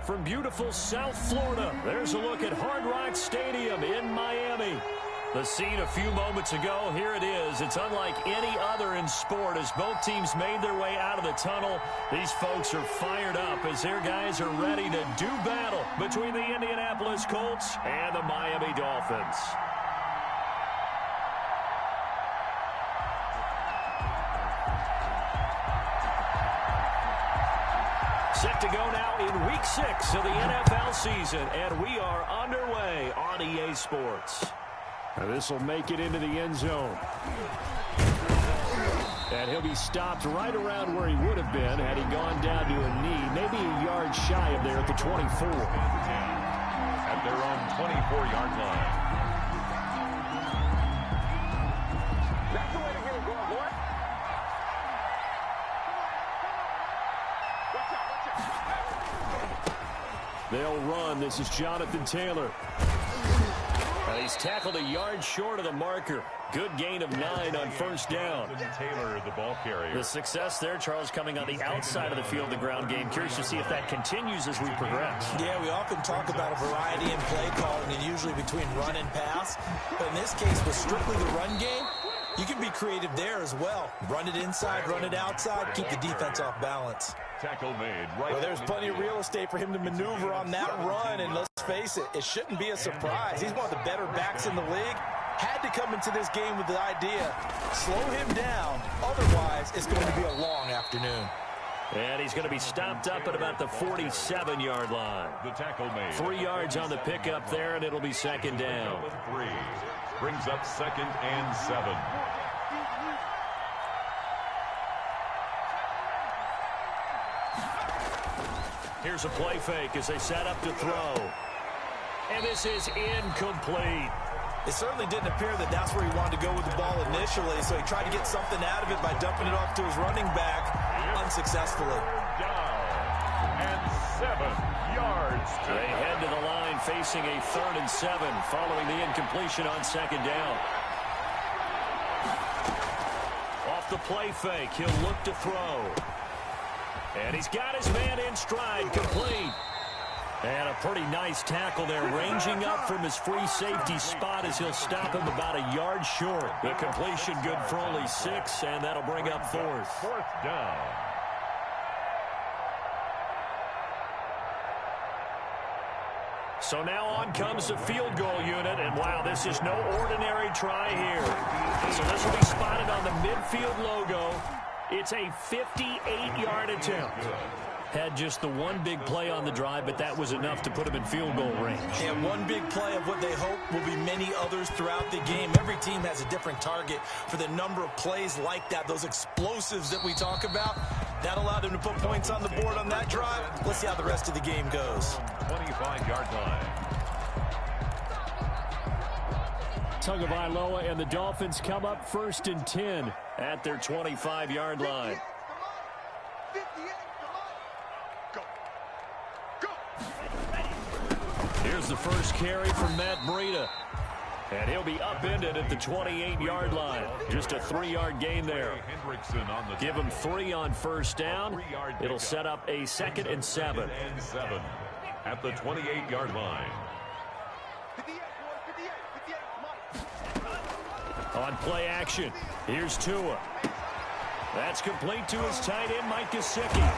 from beautiful South Florida. There's a look at Hard Rock Stadium in Miami. The scene a few moments ago, here it is. It's unlike any other in sport as both teams made their way out of the tunnel. These folks are fired up as their guys are ready to do battle between the Indianapolis Colts and the Miami Dolphins. Set to go now in Week 6 of the NFL season, and we are underway on EA Sports. This will make it into the end zone. And he'll be stopped right around where he would have been had he gone down to a knee, maybe a yard shy of there at the 24. At their own 24-yard line. That's the way to get it going, boy. They'll run. This is Jonathan Taylor. He's tackled a yard short of the marker. Good gain of 9 on first down. Taylor, the ball carrier. The success there, Charles, coming on the outside of the field, the ground game. Curious to see if that continues as we progress. Yeah, we often talk about a variety in play calling and usually between run and pass. But in this case, with strictly the run game, you can be creative there as well. Run it inside, run it outside, keep the defense off balance. Tackle made right. Well, there's plenty of real estate for him to maneuver on that run, and let's face it, it shouldn't be a surprise. He's one of the better backs in the league. Had to come into this game with the idea, slow him down, otherwise it's going to be a long afternoon. And he's going to be stopped up at about the 47-yard line. The tackle made. 3 yards on the pickup there, and it'll be second down. 3 brings up 2nd and 7. Here's a play fake as they set up to throw. And this is incomplete. It certainly didn't appear that that's where he wanted to go with the ball initially, so he tried to get something out of it by dumping it off to his running back unsuccessfully. Down and 7 yards. They head to the line facing a 3rd and 7 following the incompletion on second down. Off the play fake, he'll look to throw. And he's got his man in stride, complete. And a pretty nice tackle there, ranging up from his free safety spot as he'll stop him about a yard short. The completion good for only 6, and that'll bring up 4th. 4th down. So now on comes the field goal unit, and wow, this is no ordinary try here. So this will be spotted on the midfield logo. It's a 58-yard attempt. Had just the one big play on the drive, but that was enough to put him in field goal range. And one big play of what they hope will be many others throughout the game. Every team has a different target for the number of plays like that, those explosives that we talk about. That allowed him to put points on the board on that drive. Let's see how the rest of the game goes. 25-yard line. Tagovailoa and the Dolphins come up 1st and 10 at their 25-yard line. Here's the first carry from Matt Breida. And he'll be upended at the 28-yard line. Just a 3-yard gain there. Give him 3 on first down. It'll set up a 2nd and 7. At the 28-yard line. On play action, here's Tua. That's complete to his tight end, Mike Gesicki.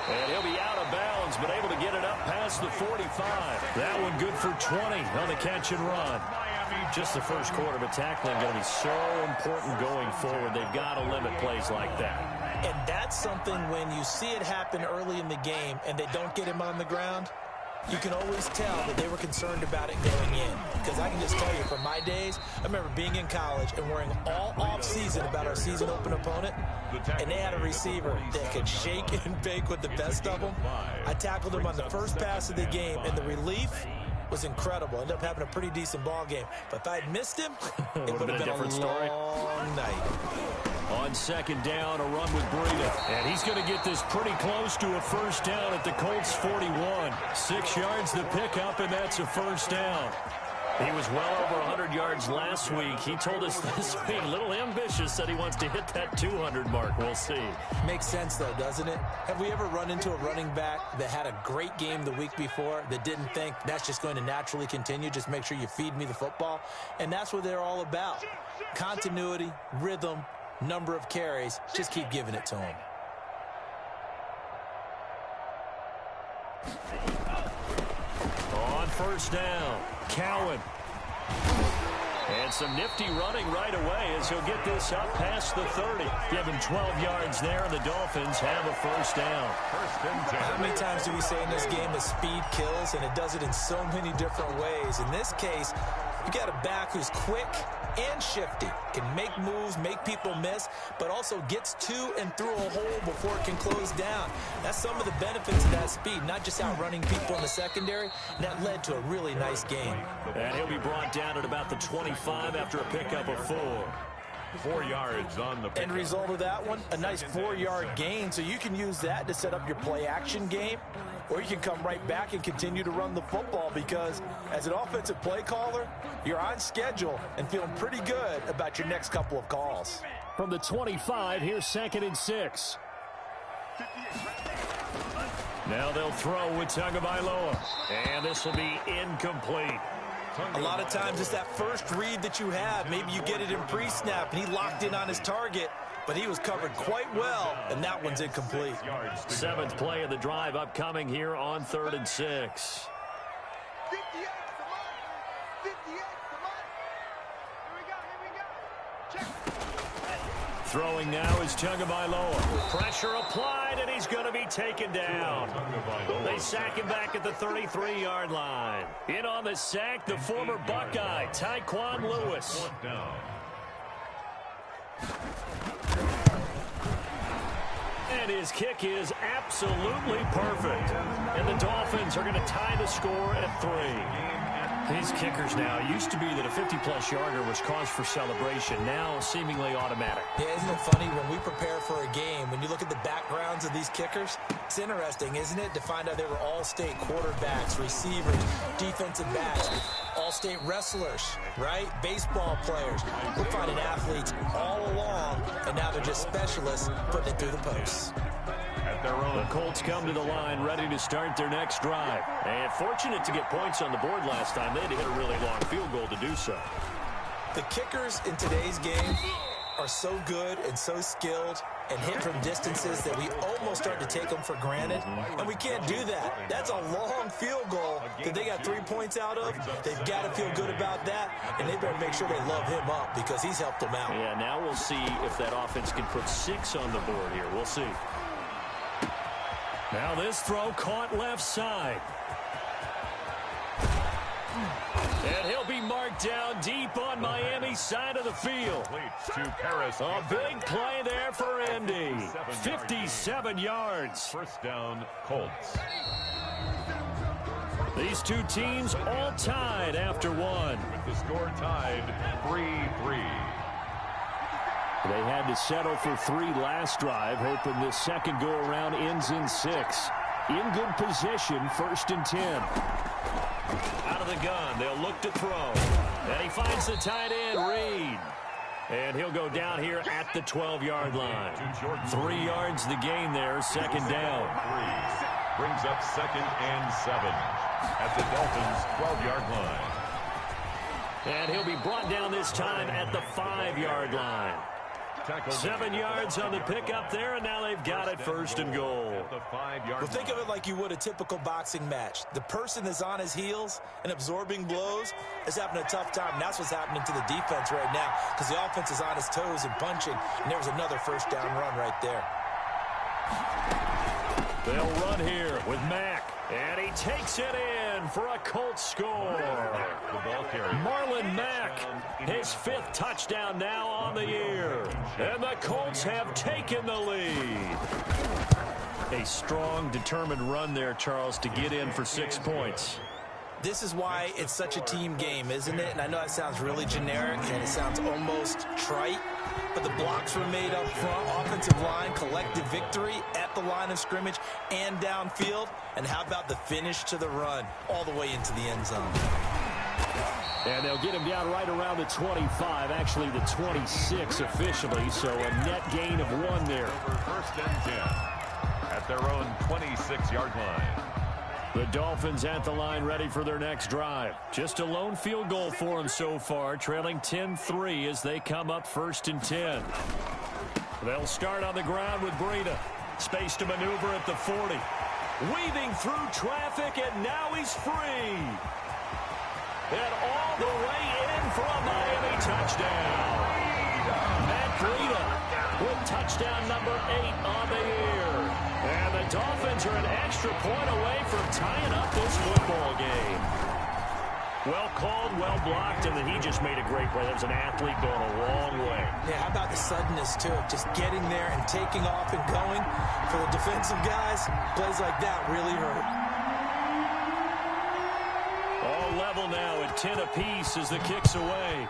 And he'll be out of bounds, but able to get it up past the 45. That one good for 20 on the catch and run. Just the first quarter, but tackling going to be so important going forward. They've got to limit plays like that. And that's something when you see it happen early in the game and they don't get him on the ground, you can always tell that they were concerned about it going in. Because I can just tell you, from my days, I remember being in college and worrying all off-season about our season open opponent, and they had a receiver that could shake and bake with the best of them. I tackled him on the first pass of the game, and the relief was incredible. Ended up having a pretty decent ball game. But if I had missed him, it would have been a different story. Long night. On second down, a run with Breida. And he's going to get this pretty close to a first down at the Colts 41. 6 yards the pickup, and that's a first down. He was well over 100 yards last week. He told us this week, a little ambitious, said he wants to hit that 200 mark. We'll see. Makes sense, though, doesn't it? Have we ever run into a running back that had a great game the week before that didn't think that's just going to naturally continue? Just make sure you feed me the football. And that's what they're all about. Continuity, rhythm, number of carries. Just keep giving it to him. On first down, Cowan. And some nifty running right away as he'll get this up past the 30. Give him 12 yards there, and the Dolphins have a first down. How many times do we say in this game that speed kills, and it does it in so many different ways? In this case, you got a back who's quick and shifty, can make moves, make people miss, but also gets to and through a hole before it can close down. That's some of the benefits of that speed, not just outrunning people in the secondary, and that led to a really nice game. And he'll be brought down at about the 25 after a pickup of 4. 4 yards on the pickup. End result of that one, a nice 4-yard gain, so you can use that to set up your play-action game, or you can come right back and continue to run the football because as an offensive play caller, you're on schedule and feeling pretty good about your next couple of calls. From the 25, here's 2nd and 6. Now they'll throw with Tagovailoa, and this will be incomplete. A lot of times it's that first read that you have. Maybe you get it in pre-snap, and he locked in on his target, but he was covered quite well, and that one's incomplete. 7th play of the drive upcoming here on 3rd and 6. Throwing now is Tagovailoa. Pressure applied, and he's going to be taken down. They sack him back at the 33-yard line. In on the sack, the former Buckeye, Tyquan Lewis. And his kick is absolutely perfect. And the Dolphins are going to tie the score at 3. These kickers now, it used to be that a 50-plus yarder was cause for celebration. Now, seemingly automatic. Yeah, isn't it funny when we prepare for a game, when you look at the backgrounds of these kickers, it's interesting, isn't it, to find out they were all-state quarterbacks, receivers, defensive backs, all-state wrestlers, right? Baseball players. We're finding athletes all along, and now they're just specialists putting it through the posts. The Colts come to the line ready to start their next drive. And fortunate to get points on the board last time. They had to hit a really long field goal to do so. The kickers in today's game are so good and so skilled and hit from distances that we almost start to take them for granted. And we can't do that. That's a long field goal that they got 3 points out of. They've got to feel good about that, and they better make sure they love him up because he's helped them out. Yeah, now we'll see if that offense can put 6 on the board here. We'll see. Now this throw caught left side. And he'll be marked down deep on Miami's side of the field. A big play there for Indy. 57 yards. First down, Colts. These two teams all tied after one. With the score tied 3-3. They had to settle for 3 last drive, hoping this second go-around ends in 6. In good position, 1st and 10. Out of the gun, they'll look to throw. And he finds the tight end, Reed. And he'll go down here at the 12-yard line. 3 yards the gain there, 2nd down. Brings up 2nd and 7 at the Dolphins' 12-yard line. And he'll be brought down this time at the 5-yard line. 7 yards on the pickup there, and now they've got it 1st and goal. Well, think of it like you would a typical boxing match. The person that's on his heels and absorbing blows is having a tough time. And that's what's happening to the defense right now because the offense is on his toes and punching, and there was another 1st down run right there. They'll run here with Mack, and he takes it in for a Colts score. Marlon Mack, his 5th touchdown now on the year. And the Colts have taken the lead. A strong, determined run there, Charles, to get in for 6 points. This is why it's such a team game, isn't it? And I know that sounds really generic, and it sounds almost trite. But the blocks were made up front, offensive line, collective victory at the line of scrimmage and downfield. And how about the finish to the run all the way into the end zone? And they'll get him down right around the 25, actually the 26 officially, so a net gain of 1 there. First and 10 at their own 26-yard line. The Dolphins at the line ready for their next drive. Just a lone field goal for them so far, trailing 10-3 as they come up first and 10. They'll start on the ground with Breida. Space to maneuver at the 40. Weaving through traffic, and now he's free. And all the way in for a Miami touchdown. Matt Breida with touchdown number 8 on the year. And the Dolphins are an extra point away from tying up this football game. Well called, well blocked, and then he just made a great play. That was an athlete going a long way. Yeah, how about the suddenness, too, of just getting there and taking off and going. For the defensive guys, plays like that really hurt. All level now at 10 apiece as the kick's away.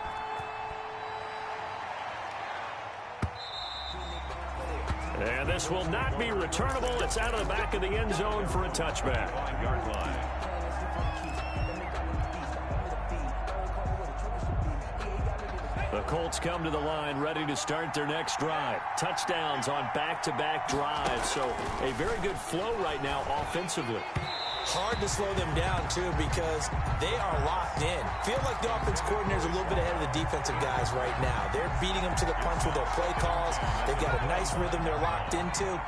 And this will not be returnable. It's out of the back of the end zone for a touchback. 5-yard line. The Colts come to the line ready to start their next drive. Touchdowns on back-to-back drives. So a very good flow right now offensively. Hard to slow them down, too, because they are locked in. Feel like the offense coordinator's a little bit ahead of the defensive guys right now. They're beating them to the punch with their play calls. They've got a nice rhythm they're locked into.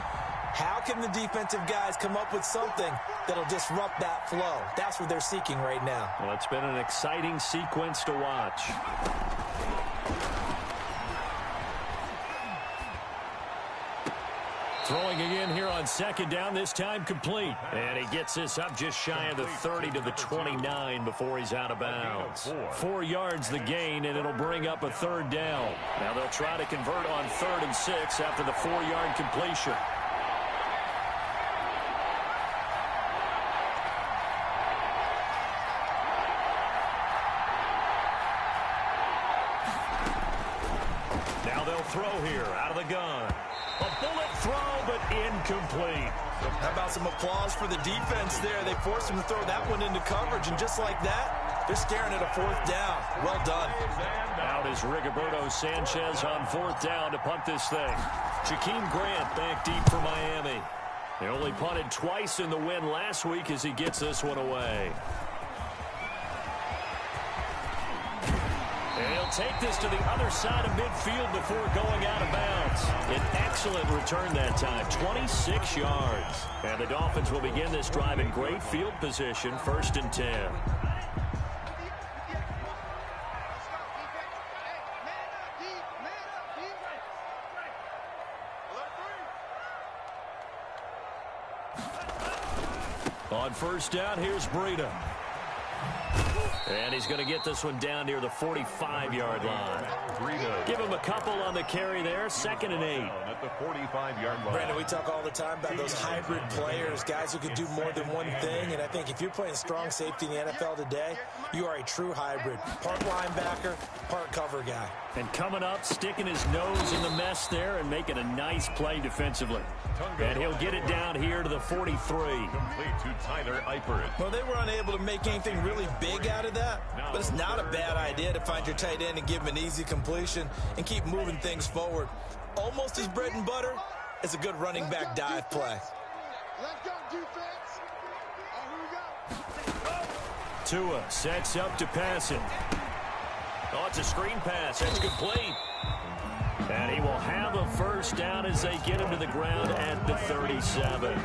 How can the defensive guys come up with something that'll disrupt that flow? That's what they're seeking right now. Well, it's been an exciting sequence to watch. Throwing again here on second down, this time complete. And he gets this up just shy of the 30 to the 29 before he's out of bounds. 4 yards the gain, and it'll bring up a third down. Now they'll try to convert on 3rd and 6 after the 4-yard completion. Now they'll throw here out of the gun. A bullet throw, but incomplete. How about some applause for the defense there? They forced him to throw that one into coverage, and just like that, they're staring at a 4th down. Well done. Out is Rigoberto Sanchez on 4th down to punt this thing. Jakeem Grant back deep for Miami. They only punted twice in the win last week as he gets this one away. And he'll take this to the other side of midfield before going out of bounds. An excellent return that time, 26 yards. And the Dolphins will begin this drive in great field position, 1st and 10. On 1st down, here's Breida. And he's going to get this one down near the 45-yard line. Give him a couple on the carry there. 2nd and 8. At the 45-yard line. Brandon, we talk all the time about those hybrid players, guys who can do more than one thing. And I think if you're playing strong safety in the NFL today, you are a true hybrid. Part linebacker, part cover guy. And coming up, sticking his nose in the mess there and making a nice play defensively. And he'll get it down here to the 43. Complete to Tyler Eifert. Well, they were unable to make anything really big out of that, but it's not a bad idea to find your tight end and give him an easy completion and keep moving things forward. Almost his bread and butter is a good running back dive play. Let's go, defense. Here we go. Tua sets up to pass it. Oh, it's a screen pass. That's complete. And he will have a 1st down as they get him to the ground at the 37.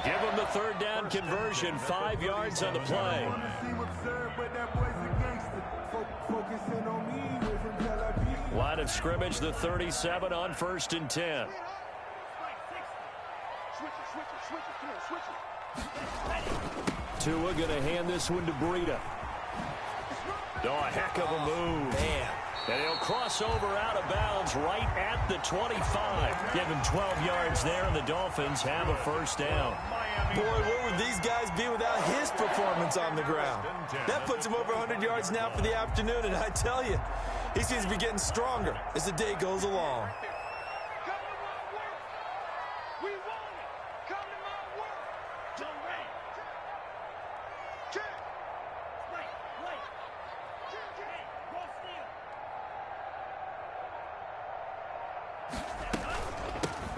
Give him the 3rd down conversion. 5 yards on the play. Line of scrimmage, the 37 on 1st and 10. Tua going to hand this one to Breida. Oh, a heck of a move. Man. And he'll cross over out of bounds right at the 25. Give him 12 yards there, and the Dolphins have a 1st down. Boy, where would these guys be without his performance on the ground? That puts him over 100 yards now for the afternoon, and I tell you, he seems to be getting stronger as the day goes along.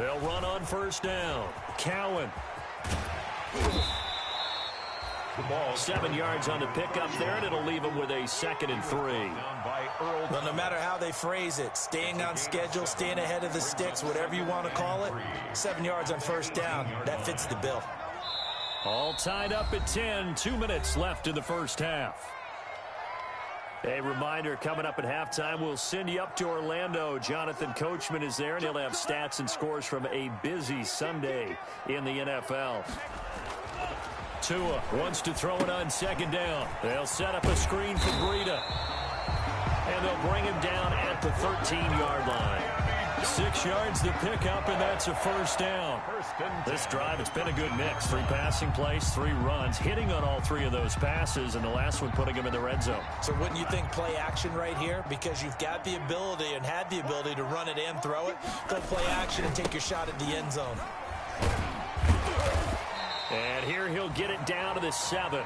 They'll run on first down. Cowan. 7 yards on the pickup there, and it'll leave them with a 2nd and 3. Well, no matter how they phrase it, staying on schedule, staying ahead of the sticks, whatever you want to call it, 7 yards on first down, that fits the bill. All tied up at 10, 2 minutes left in the first half. A reminder, coming up at halftime, we'll send you up to Orlando. Jonathan Coachman is there, and he'll have stats and scores from a busy Sunday in the NFL. Tua wants to throw it on 2nd down. They'll set up a screen for Breida. And they'll bring him down at the 13-yard line. 6 yards to pick up, and that's a first down. This drive, it's been a good mix. 3 passing plays, 3 runs, hitting on all 3 of those passes, and the last one putting him in the red zone. So wouldn't you think play action right here? Because you've got the ability and had the ability to run it and throw it. Go play action and take your shot at the end zone. And here he'll get it down to the 7.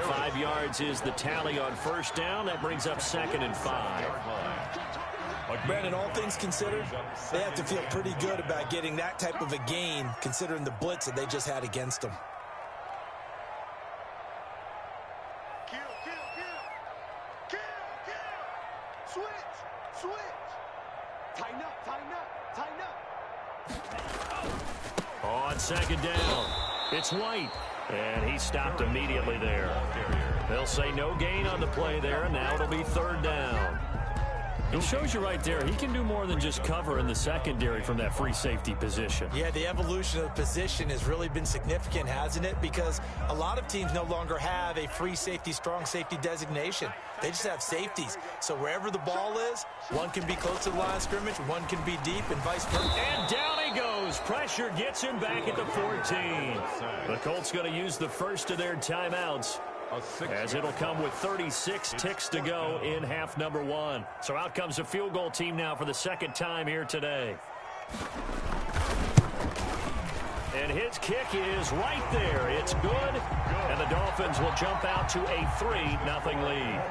5 yards is the tally on first down. That brings up 2nd and 5. Brandon, all things considered, they have to feel pretty good about getting that type of a gain, considering the blitz that they just had against them. Kill. Switch. Tighten up. On 2nd down, it's White. And he stopped immediately there. They'll say no gain on the play there, and now it'll be 3rd down. It shows you right there, he can do more than just cover in the secondary from that free safety position. Yeah, the evolution of the position has really been significant, hasn't it? Because a lot of teams no longer have a free safety, strong safety designation. They just have safeties. So wherever the ball is, one can be close to the line of scrimmage, one can be deep, and vice versa. And down he goes. Pressure gets him back at the 14. The Colts going to use the first of their timeouts, as it'll come with 36 ticks to go in half number 1. So out comes a field goal team now for the 2nd time here today. And his kick is right there. It's good. And the Dolphins will jump out to a 3-0 lead.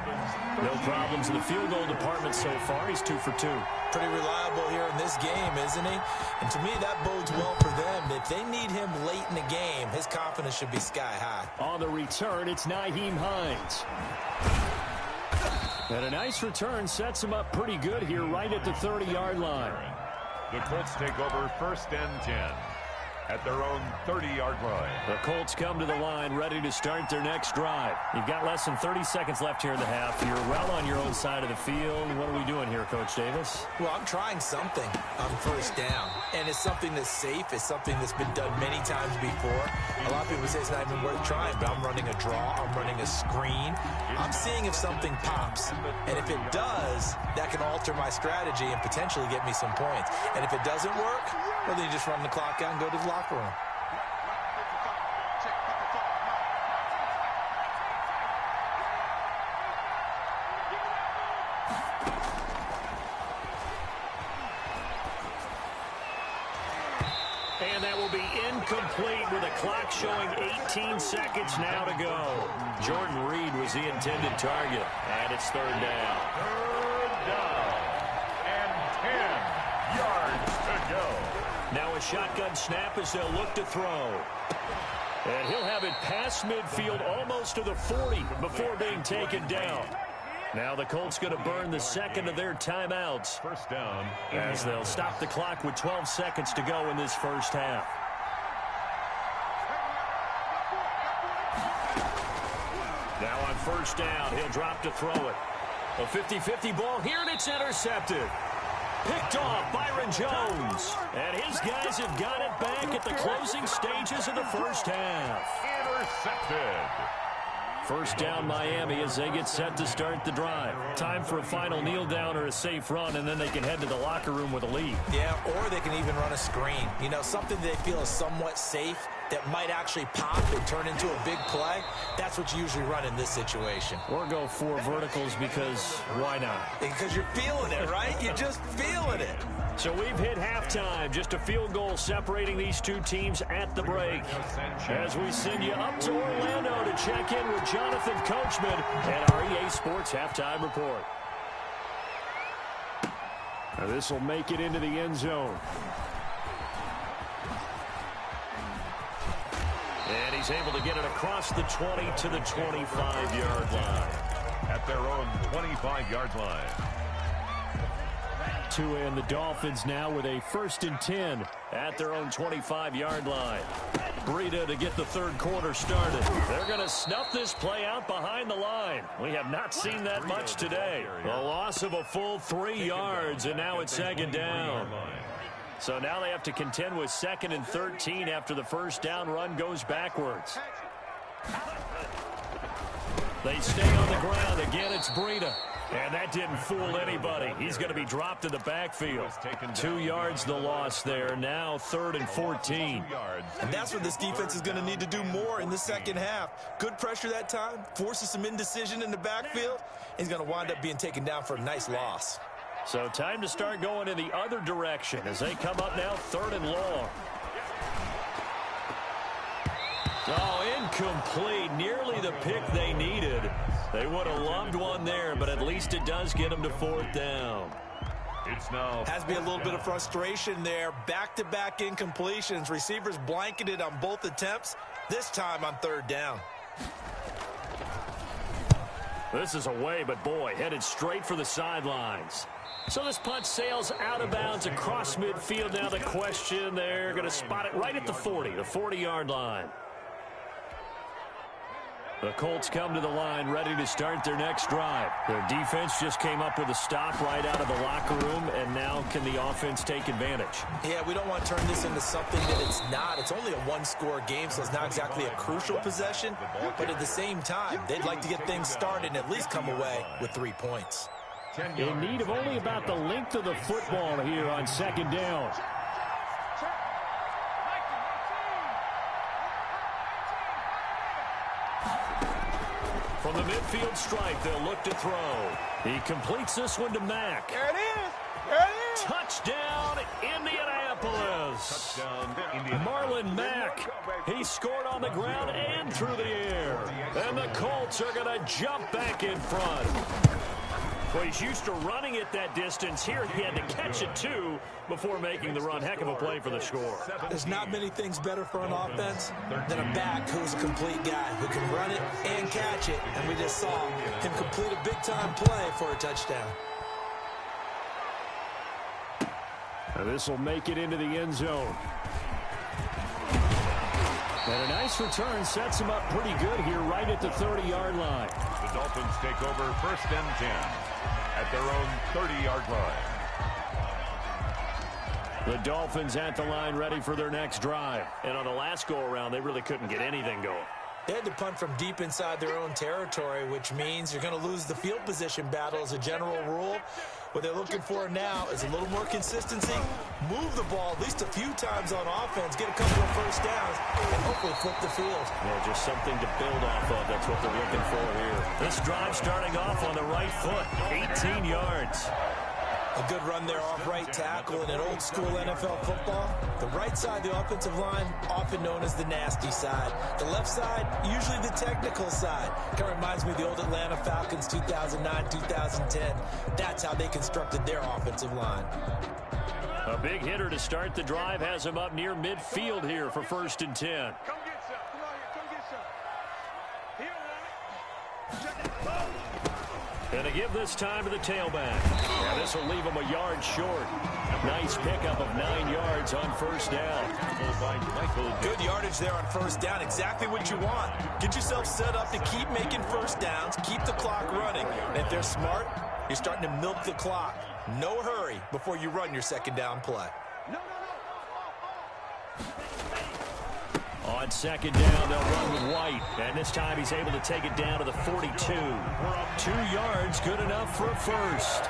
No problems in the field goal department so far. He's 2 for 2. Pretty reliable here in this game, isn't he? And to me, that bodes well for them. If they need him late in the game, his confidence should be sky high. On the return, it's Nyheim Hines. And a nice return sets him up pretty good here right at the 30-yard line. The Colts take over 1st and 10 at their own 30-yard line. The Colts come to the line ready to start their next drive. You've got less than 30 seconds left here in the half. You're well on your own side of the field. What are we doing here, Coach Davis? Well, I'm trying something on first down. And it's something that's safe. It's something that's been done many times before. A lot of people say it's not even worth trying, but I'm running a draw. I'm running a screen. I'm seeing if something pops. And if it does, that can alter my strategy and potentially get me some points. And if it doesn't work, well, then you just run the clock out and go to the locker room. And that will be incomplete with a clock showing 18 seconds now to go. Jordan Reed was the intended target, and it's 3rd down. 3rd down and 10 yards to go. Now a shotgun snap as they'll look to throw. And he'll have it past midfield almost to the 40 before being taken down. Now the Colts going to burn the 2nd of their timeouts. 1st down. As they'll stop the clock with 12 seconds to go in this first half. Now on 1st down, he'll drop to throw it. A 50-50 ball here, and it's intercepted. Picked off Byron Jones. And his guys have got it back at the closing stages of the first half. Intercepted. 1st down Miami as they get set to start the drive. Time for a final kneel down or a safe run, and then they can head to the locker room with a lead. Yeah, or they can even run a screen. You know, something they feel is somewhat safe that might actually pop and turn into a big play. That's what you usually run in this situation. Or go 4 verticals because why not? Because you're feeling it, right? You're just feeling it. So we've hit halftime. Just a field goal separating these two teams at the break. As we send you up to Orlando to check in with Jonathan Coachman and our EA Sports Halftime Report. Now this will make it into the end zone. And he's able to get it across the 20 to the 25-yard line. At their own 25-yard line. And the Dolphins now with a 1st and 10 at their own 25-yard line. Breida to get the third quarter started. They're going to snuff this play out behind the line. We have not seen that much today. A loss of a full 3 yards, and now it's 2nd down. So now they have to contend with 2nd and 13 after the first down run goes backwards. They stay on the ground. Again, it's Breida. And that didn't fool anybody. He's going to be dropped in the backfield. 2 yards the loss there. Now 3rd and 14. And that's where this defense is going to need to do more in the second half. Good pressure that time. Forces some indecision in the backfield. He's going to wind up being taken down for a nice loss. So time to start going in the other direction as they come up now 3rd and long. Oh, incomplete. Nearly the pick they needed. They would have loved one there, but at least it does get them to 4th down. It's now has to be a little bit of frustration there. Back-to-back incompletions. Receivers blanketed on both attempts, this time on 3rd down. This is away, but boy, headed straight for the sidelines. So this punt sails out of bounds across midfield. Now the question, they're going to spot it right at the 40, the 40-yard line. The Colts come to the line ready to start their next drive. Their defense just came up with a stop right out of the locker room, and now can the offense take advantage? Yeah, we don't want to turn this into something that it's not. It's only a one-score game, so it's not exactly a crucial possession. But at the same time, they'd like to get things started and at least come away with 3 points. In need of only about the length of the football here on 2nd down. From the midfield stripe, they'll look to throw. He completes this one to Mack. There it is. There it is. Touchdown, Indianapolis. touchdown, Indianapolis. Marlon Mack. He scored on the ground and through the air. And the Colts are going to jump back in front. Well, he's used to running it that distance. Here he had to catch it, too, before making the run. Heck of a play for the score. There's not many things better for an offense than a back who's a complete guy who can run it and catch it. And we just saw him complete a big-time play for a touchdown. Now this will make it into the end zone. And a nice return sets him up pretty good here right at the 30-yard line. The Dolphins take over 1st and 10 at their own 30-yard line. The Dolphins at the line ready for their next drive. And on the last go-around, they really couldn't get anything going. They had to punt from deep inside their own territory, which means you're going to lose the field position battle as a general rule. What they're looking for now is a little more consistency, move the ball at least a few times on offense, get a couple of first downs, and hopefully flip the field. Yeah, just something to build off of. That's what they're looking for here. This drive starting off on the right foot, 18 yards. A good run there off right tackle in an old-school NFL football. The right side of the offensive line, often known as the nasty side. The left side, usually the technical side. Kind of reminds me of the old Atlanta Falcons 2009-2010. That's how they constructed their offensive line. A big hitter to start the drive has him up near midfield here for 1st and 10. Come get some. Come on here. Come get some. He don't want it. Check it. And to give this time to the tailback. Now this will leave him a yard short. Nice pickup of 9 yards on 1st down. Good yardage there on 1st down. Exactly what you want. Get yourself set up to keep making first downs, keep the clock running. And if they're smart, you're starting to milk the clock. No hurry before you run your 2nd down play. On 2nd down, they'll run with White. And this time he's able to take it down to the 42. 2 yards, good enough for a first.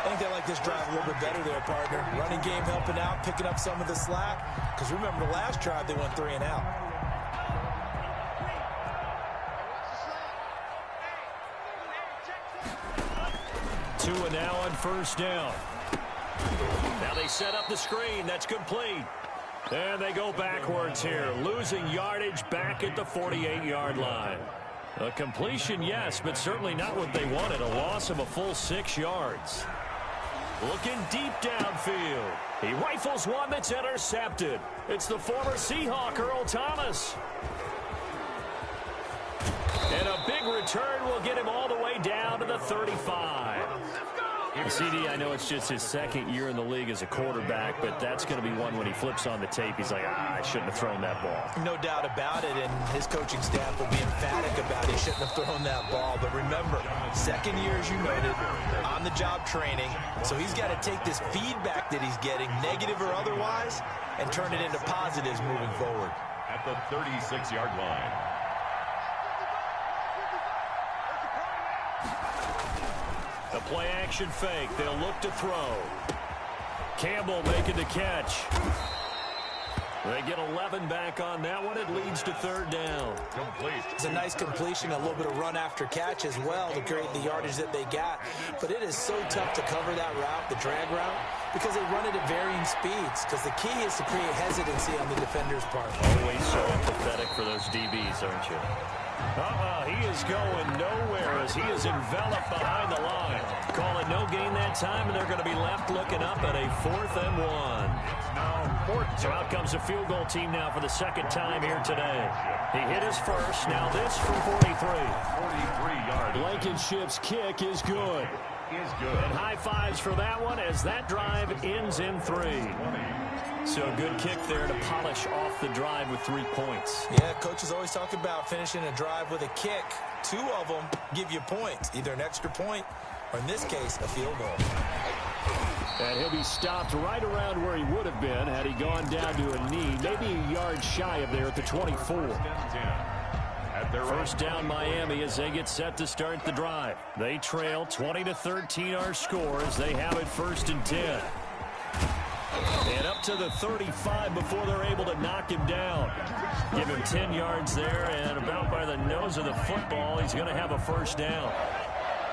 I think they like this drive a little bit better there, partner. Running game helping out, picking up some of the slack. Because remember the last drive, they went 3 and out. Two and now on 1st down. Now they set up the screen. That's complete. And they go backwards here, losing yardage back at the 48-yard line. A completion, yes, but certainly not what they wanted. A loss of a full 6 yards. Looking deep downfield. He rifles one that's intercepted. It's the former Seahawk, Earl Thomas. And a big return will get him all the way down to the 35. CD, I know it's just his second year in the league as a quarterback, but that's going to be one when he flips on the tape. He's like, I shouldn't have thrown that ball. No doubt about it, and his coaching staff will be emphatic about he shouldn't have thrown that ball. But remember, second year, as you noted, on-the-job training, so he's got to take this feedback that he's getting, negative or otherwise, and turn it into positives moving forward. At the 36-yard line. The play-action fake. They'll look to throw. Campbell making the catch. They get 11 back on that one. It leads to third down. Complete. It's a nice completion, a little bit of run after catch as well to create the yardage that they got. But it is so tough to cover that route, the drag route, because they run it at varying speeds. Because the key is to create hesitancy on the defender's part. Always so empathetic for those DBs, aren't you? He is going nowhere as he is enveloped behind the line. Call it no gain that time, and they're going to be left looking up at a 4th and 1. So out comes the field goal team now for the second time here today. He hit his first. Now this from 43. 43 yards. Blankenship's kick is good. Is good. And high fives for that one as that drive ends in 3. So a good kick there to polish off the drive with 3 points. Yeah, coaches always talk about finishing a drive with a kick. 2 of them give you points, either an extra point or, in this case, a field goal. And he'll be stopped right around where he would have been had he gone down to a knee, maybe a yard shy of there at the 24. First down Miami as they get set to start the drive. They trail 20-13 our score as they have it 1st and 10. And up to the 35 before they're able to knock him down. Give him 10 yards there, and about by the nose of the football, he's going to have a first down.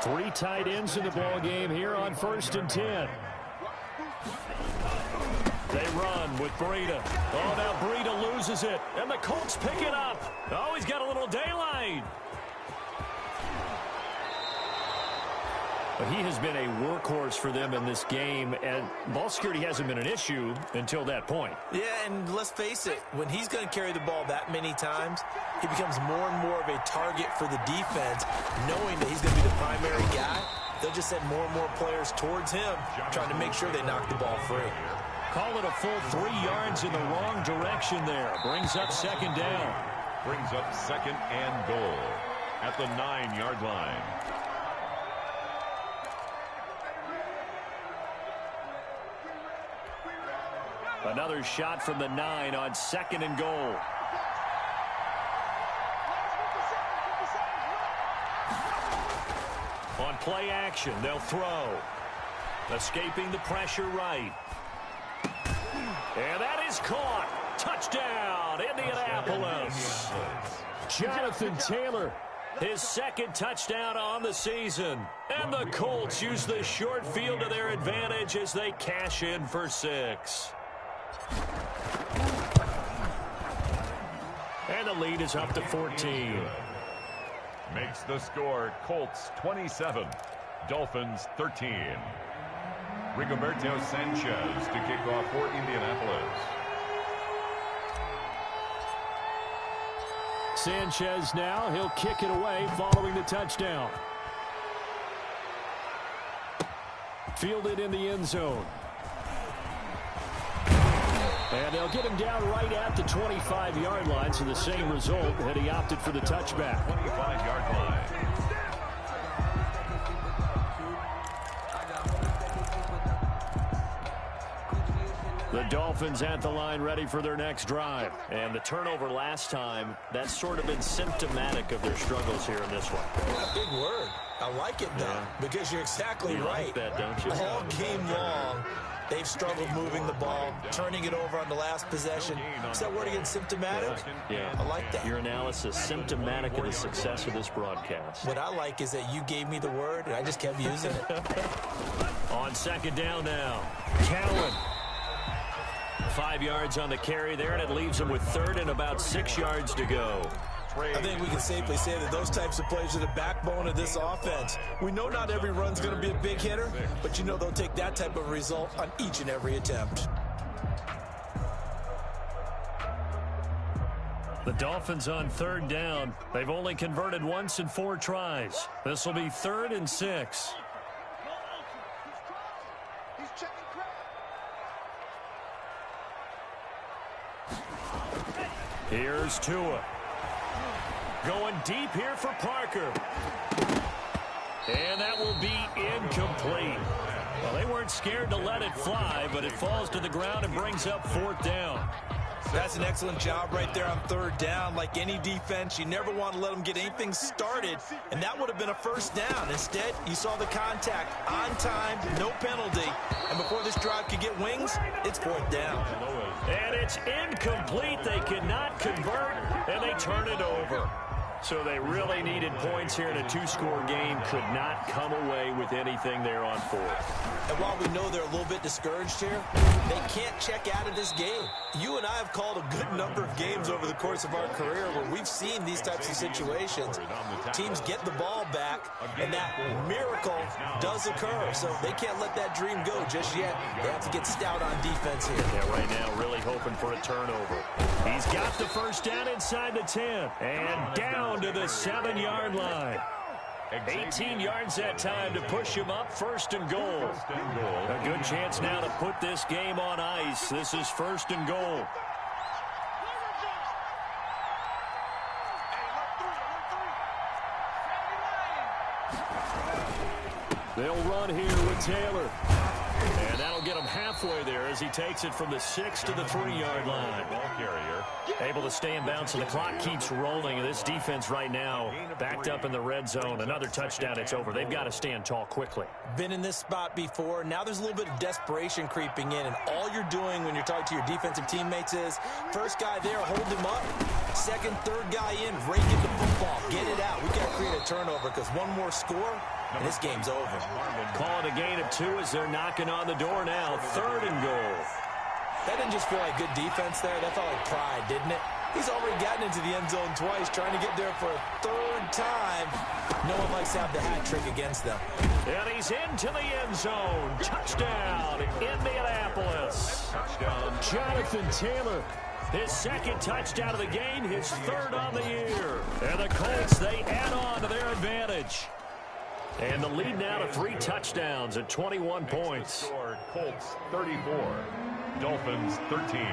3 tight ends in the ball game here on 1st and 10. They run with Breida. Oh, now Breida loses it, and the Colts pick it up. Oh, he's got a little daylight. But he has been a workhorse for them in this game, and ball security hasn't been an issue until that point. Yeah, and let's face it, when he's going to carry the ball that many times, he becomes more and more of a target for the defense, knowing that he's going to be the primary guy. They'll just send more and more players towards him, trying to make sure they knock the ball free. Call it a full 3 yards in the wrong direction there. Brings up second down. Brings up 2nd and goal at the 9-yard line. Another shot from the 9 on 2nd and goal. On play action, they'll throw. Escaping the pressure right. And that is caught. Touchdown, Indianapolis. Jonathan Taylor, his 2nd touchdown on the season. And the Colts use the short field to their advantage as they cash in for 6. And the lead is up to 14. Makes the score Colts 27, Dolphins 13. Rigoberto Sanchez to kick off for Indianapolis. Sanchez now, he'll kick it away following the touchdown. Fielded in the end zone. And they'll get him down right at the 25-yard line, so the same result had he opted for the touchback. 25-yard line. The Dolphins at the line ready for their next drive. And the turnover last time, that's sort of been symptomatic of their struggles here in this one. A big word. I like it, though, because you're exactly right. Like that, don't you? All game long, they've struggled moving the ball, turning it over on the last possession. Is that word again, symptomatic? Yeah. I like that. Your analysis, symptomatic of the success of this broadcast. What I like is that you gave me the word, and I just kept using it. On second down now, Cowan. 5 yards on the carry there, and it leaves him with 3rd and about 6 yards to go. I think we can safely say that those types of plays are the backbone of this offense. We know not every run's going to be a big hitter, but you know they'll take that type of result on each and every attempt. The Dolphins on third down. They've only converted once in 4 tries. This will be 3rd and 6. He's checking crowd. Here's Tua. Going deep here for Parker. And that will be incomplete. Well, they weren't scared to let it fly, but it falls to the ground and brings up 4th down. That's an excellent job right there on 3rd down. Like any defense, you never want to let them get anything started, and that would have been a 1st down. Instead, you saw the contact on time, no penalty, and before this drive could get wings, it's 4th down. And it's incomplete. They cannot convert, and they turn it over. So they really needed points here in a 2-score game. Could not come away with anything there on 4th. And while we know they're a little bit discouraged here, they can't check out of this game. You and I have called a good number of games over the course of our career where we've seen these types of situations. Teams get the ball back, and that miracle does occur. So they can't let that dream go just yet. They have to get stout on defense here. Yeah, right now really hoping for a turnover. He's got the 1st down inside the 10. And down to the 7-yard line. 18 yards that time to push him up. 1st and goal. A good chance now to put this game on ice. This is 1st and goal. They'll run here with Taylor. And that'll get him halfway there as he takes it from the 6 to the 3-yard line. Ball carrier. Able to stay in bounds, and the clock keeps rolling. And this defense right now backed up in the red zone. Another touchdown, it's over. They've got to stand tall quickly. Been in this spot before. Now there's a little bit of desperation creeping in, and all you're doing when you're talking to your defensive teammates is first guy there, hold him up. Second, third guy in, rake in the football. Get it out. We got to create a turnover because one more score, and this game's over. Calling a gain of 2 as they're knocking on the door now. 3rd and goal. That didn't just feel like good defense there. That felt like pride, didn't it? He's already gotten into the end zone twice, trying to get there for a 3rd time. No one likes to have the hat trick against them. And he's into the end zone. Touchdown, Indianapolis. Touchdown. Jonathan Taylor. His 2nd touchdown of the game, his 3rd on the year. And the Colts, they add on to their advantage. And the lead now to 3 touchdowns at 21 points. Score, Colts 34, Dolphins 13.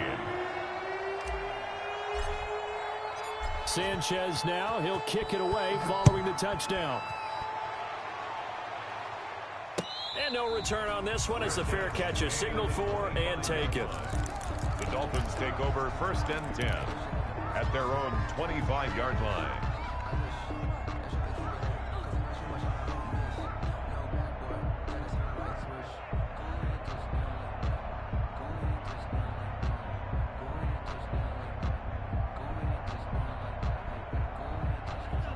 Sanchez now, he'll kick it away following the touchdown. And no return on this one as the fair catch is signaled for and taken. The Dolphins take over 1st and 10 at their own 25-yard line.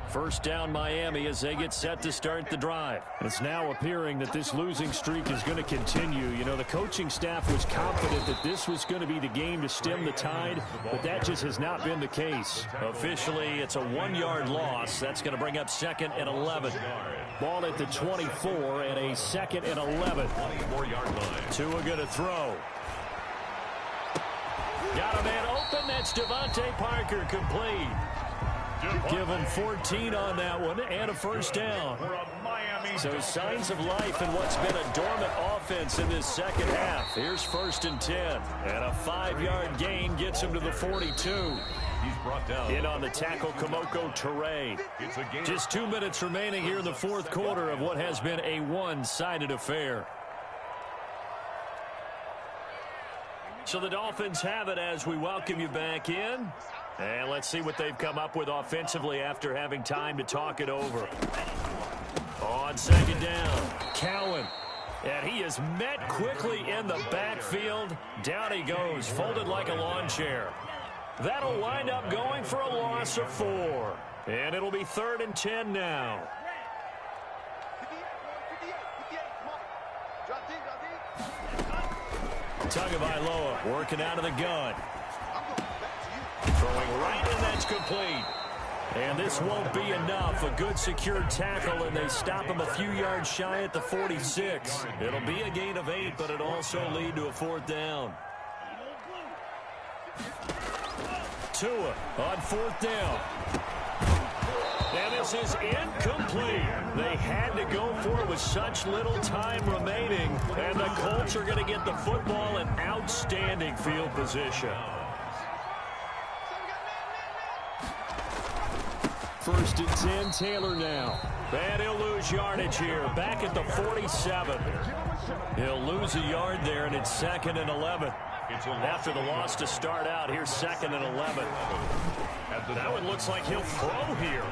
First down Miami as they get set to start the drive. It's now appearing that this losing streak is going to continue. You know, the coaching staff was confident that this was going to be the game to stem the tide, but that just has not been the case. Officially, it's a 1-yard loss. That's going to bring up 2nd and 11. Ball at the 24 and a 2nd and 11. 24-yard line. Tua going to throw. Got a man open. That's Devontae Parker, complete. Give him 14 on that one and a 1st down. So signs of life in what's been a dormant offense in this 2nd half. Here's 1st and 10. And a 5-yard gain gets him to the 42. He's brought down. In on the tackle, Kamoko Toure. Just 2 minutes remaining here in the 4th quarter of what has been a one-sided affair. So the Dolphins have it as we welcome you back in. And let's see what they've come up with offensively after having time to talk it over. On 2nd down, Cowan. And he is met quickly in the backfield. Down he goes, folded like a lawn chair. That'll wind up going for a loss of 4. And it'll be 3rd and 10 now. 58, Tagovailoa working out of the gun. Throwing right, and that's complete. And this won't be enough. A good secure tackle, and they stop him a few yards shy at the 46. It'll be a gain of 8, but it'll also lead to a 4th down. Tua on 4th down. And this is incomplete. They had to go for it with such little time remaining. And the Colts are going to get the football in outstanding field position. 1st and 10, Taylor now. And he'll lose yardage here. Back at the 47. He'll lose a yard there, and it's 2nd and 11. After the loss to start out, here's 2nd and 11. That one looks like he'll throw here.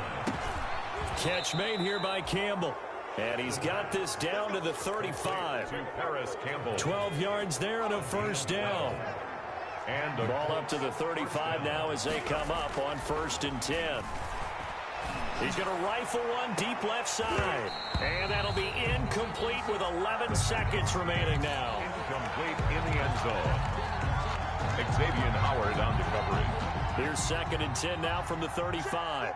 Catch made here by Campbell. And he's got this down to the 35. 12 yards there and a 1st down. And the ball up to the 35 now as they come up on 1st and 10. He's going to rifle one deep left side. And that'll be incomplete with 11 seconds remaining now. Incomplete in the end zone. Xavier Howard on the coverage. Here's 2nd and 10 now from the 35.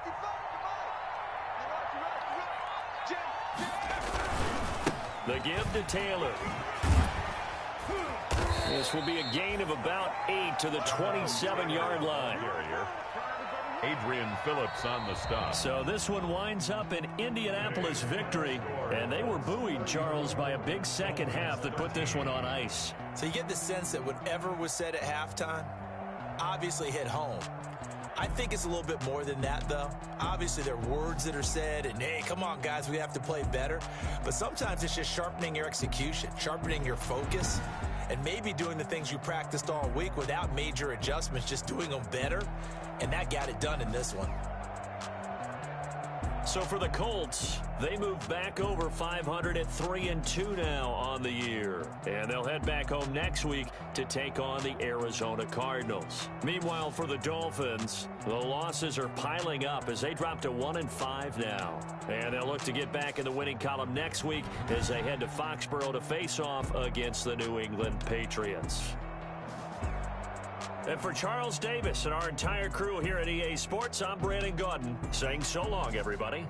The give to Taylor. This will be a gain of about 8 to the 27-yard line. Adrian Phillips on the stop. So this one winds up an Indianapolis victory, and they were buoyed, Charles, by a big second half that put this one on ice. So you get the sense that whatever was said at halftime obviously hit home. I think it's a little bit more than that, though. Obviously, there are words that are said, and, hey, come on, guys, we have to play better. But sometimes it's just sharpening your execution, sharpening your focus, and maybe doing the things you practiced all week without major adjustments, just doing them better. And that got it done in this one. So for the Colts, they move back over 500 at 3-2 now on the year. And they'll head back home next week to take on the Arizona Cardinals. Meanwhile, for the Dolphins, the losses are piling up as they drop to 1-5 now. And they'll look to get back in the winning column next week as they head to Foxborough to face off against the New England Patriots. And for Charles Davis and our entire crew here at EA Sports, I'm Brandon Gaudin saying so long, everybody.